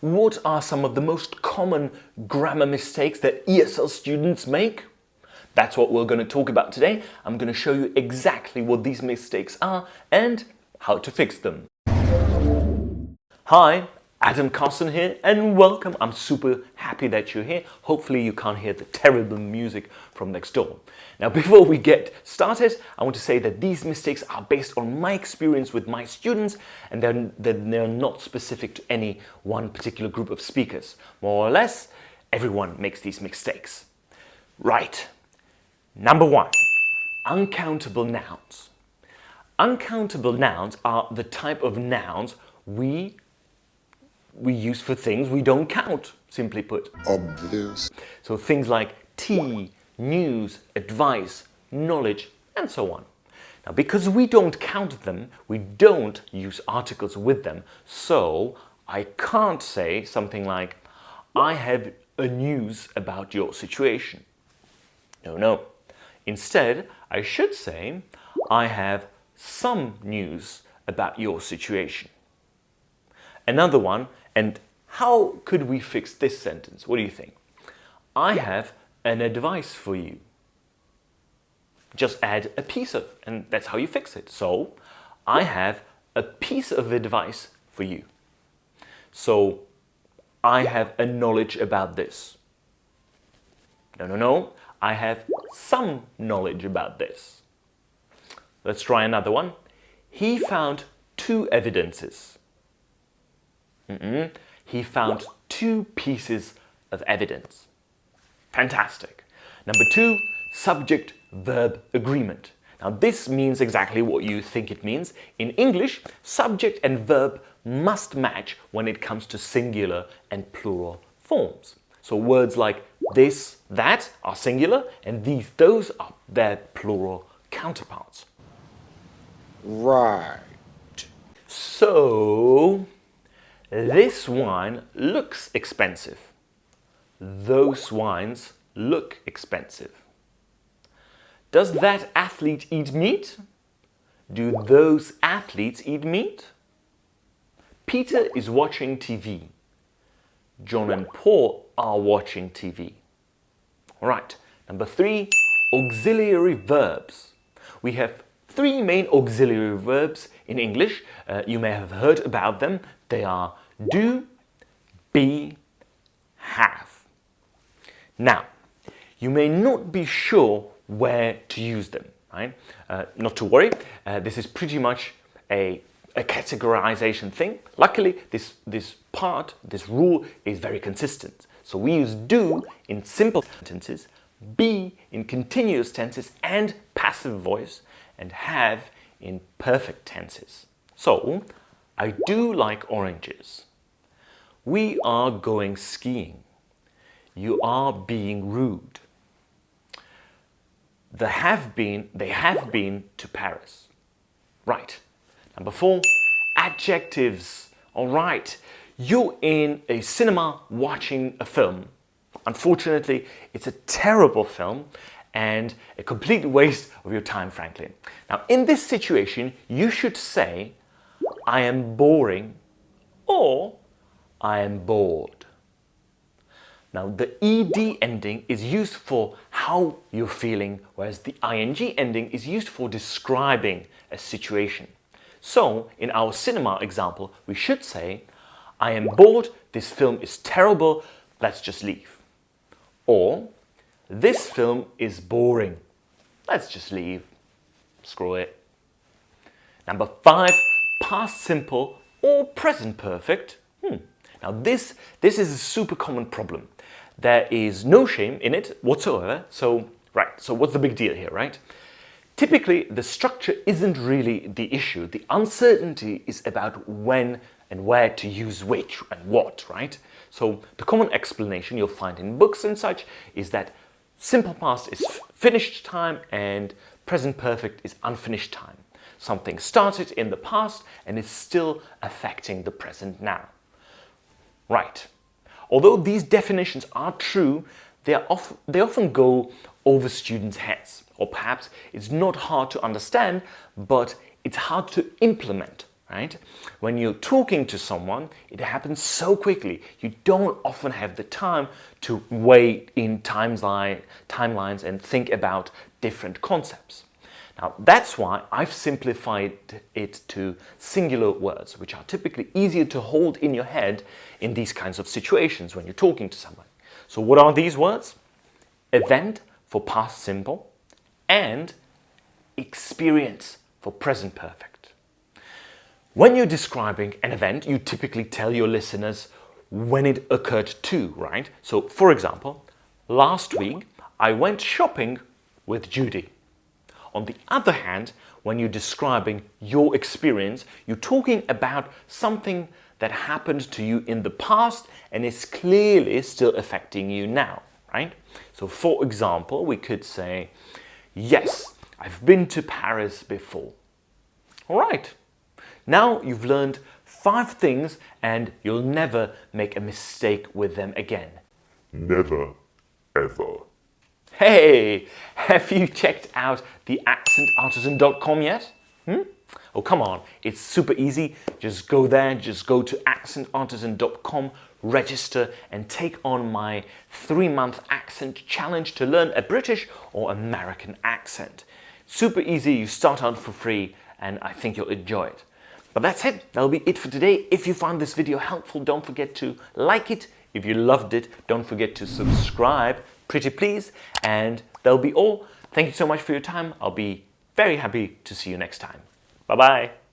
what are some of the most common grammar mistakes that ESL students make? That's what we're going to talk about today. I'm going to show you exactly what these mistakes are and how to fix them. Hi, Adam Carson here and welcome. I'm super happy that you're here. Hopefully you can't hear the terrible music from next door. Now before we get started, I want to say that these mistakes are based on my experience with my students and they're not specific to any one particular group of speakers. More or less, everyone makes these mistakes. Right. Number one, uncountable nouns. Uncountable nouns are the type of nouns we use for things we don't count, simply put. Obvious. So things like tea, news, advice, knowledge, and so on. Now, because we don't count them, we don't use articles with them. So I can't say something like, I have a news about your situation. No. Instead, I should say, I have some news about your situation. Another one, and how could we fix this sentence? What do you think? I have an advice for you. Just add a piece of, and that's how you fix it. So, I have a piece of advice for you. So, I have a knowledge about this. No. I have some knowledge about this. Let's try another one. He found two evidences. He found two pieces of evidence. Fantastic. Number two, subject-verb agreement. Now this means exactly what you think it means. In English, subject and verb must match when it comes to singular and plural forms. So words like this, that are singular, and these, those are their plural counterparts. Right. So, this wine looks expensive. Those wines look expensive. Does that athlete eat meat? Do those athletes eat meat? Peter is watching TV. John and Paul are watching TV. All right, number three, auxiliary verbs. We have three main auxiliary verbs in English. You may have heard about them. They are do, be, have. Now, you may not be sure where to use them, right? Not to worry, this is pretty much a categorization thing. Luckily, this rule is very consistent. So we use do in simple sentences, be in continuous tenses and passive voice, and have in perfect tenses. So, I do like oranges. We are going skiing. You are being rude. They have been to Paris. Right. Number four, adjectives. All right. You're in a cinema watching a film. Unfortunately, it's a terrible film and a complete waste of your time, frankly. Now, in this situation, you should say, I am boring or I am bored. Now, the ed ending is used for how you're feeling, whereas the ing ending is used for describing a situation. So, in our cinema example, we should say, I am bored, this film is terrible, let's just leave. Or, this film is boring, let's just leave. Screw it. Number five, past simple or present perfect. Now this is a super common problem. There is no shame in it whatsoever. So what's the big deal here, right? Typically, the structure isn't really the issue. The uncertainty is about when and where to use which and what, right? So the common explanation you'll find in books and such is that simple past is finished time and present perfect is unfinished time. Something started in the past and is still affecting the present now. Right. Although these definitions are true, they often go over students' heads. Or perhaps it's not hard to understand, but it's hard to implement. right? When you're talking to someone, it happens so quickly. You don't often have the time to wait in timelines and think about different concepts. Now, that's why I've simplified it to singular words, which are typically easier to hold in your head in these kinds of situations when you're talking to someone. So what are these words? Event for past simple and experience for present perfect. When you're describing an event, you typically tell your listeners when it occurred to, right? So, for example, last week I went shopping with Judy. On the other hand, when you're describing your experience, you're talking about something that happened to you in the past and is clearly still affecting you now, right? So, for example, we could say, yes, I've been to Paris before. All right. Now you've learned 5 things and you'll never make a mistake with them again. Never, ever. Hey, have you checked out the accentartisan.com yet? Oh, come on, it's super easy. Just go there, just go to accentartisan.com, register and take on my 3-month accent challenge to learn a British or American accent. Super easy, you start out for free and I think you'll enjoy it. But that's it, that'll be it for today. If you found this video helpful, don't forget to like it. If you loved it, don't forget to subscribe, pretty please. And that'll be all. Thank you so much for your time. I'll be very happy to see you next time. Bye-bye.